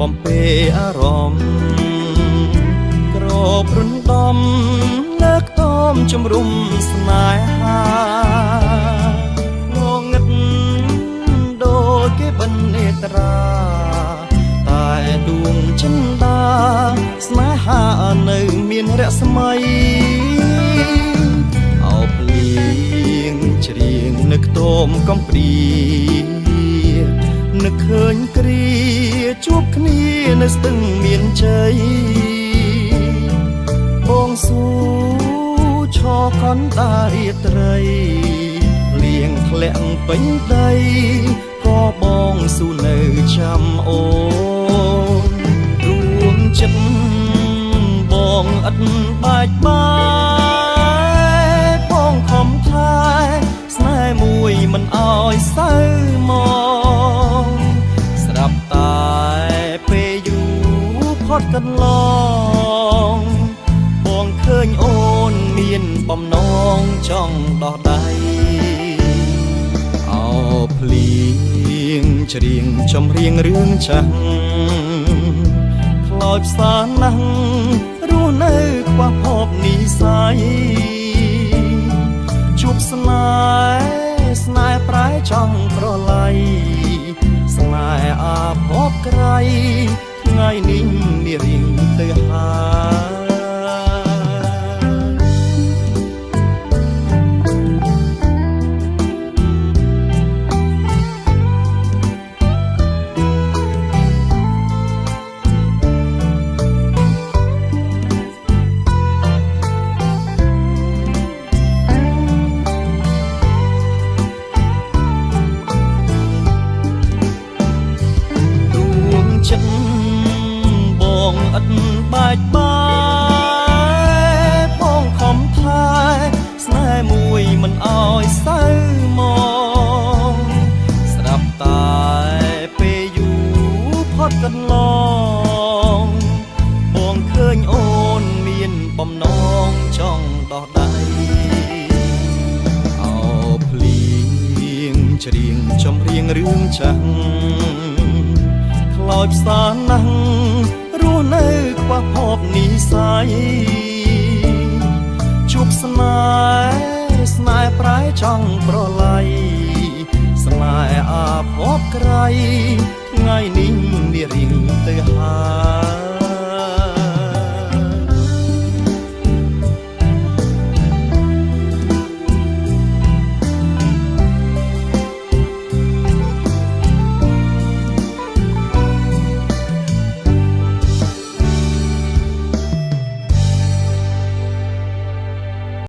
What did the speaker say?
បំពេអារម្មណ៍ក្របរំដំលើកតមជំរុំស្នេហាងងឹតដូចគេបិនេត្រាតែដួងចិន្តាស្នេហានៅមានរស្មីអោភ្លៀងច្រៀងនឹកតមកំព្រានឹកឃើញគ្រាជួបគ្នានៅស្ទឹងមានជ័យបងស៊ូឈរកនតារាត្រីលៀងធ្លាក់ពេញដីក៏បងស៊ូនៅចាំអូនរួមចិត្តបងឥតបាច់បាយបងខំថែស្នេហ៍មួយមិនអោយសៅមកស្រាប់តែពេលយូរផុតកន្លងបងឃើញអូនមានបំណងចង់ដោះដៃអោភ្លៀងច្រៀងចម្រៀងរឿងចាស់ខ្លោចផ្សាណាស់រស់នៅខ្វះភពនិស័យជួបស្នេហ៍ប្រែចង់ប្រឡ័យស្នេហ៍អាភពក្រៃថ្ងៃនេះមានរៀងទៅហើយបងឥតបាច់បាយបងខំថែស្នេហ៍មួយមិនអោយសៅមកស្រាប់តែពេលយូរផុតកន្លងបងឃើញអូនមានបំណងចង់ដោះដៃអោភ្លៀងច្រៀងចម្រៀងរឿងចាស់ខ្លោចផ្សាណាស់រស់នៅខ្វះភពនិស័យជួបស្នេហ៍ប្រែចង់ប្រឡ័យស្នេហ៍អាភពក្រៃថ្ងៃនេះមាន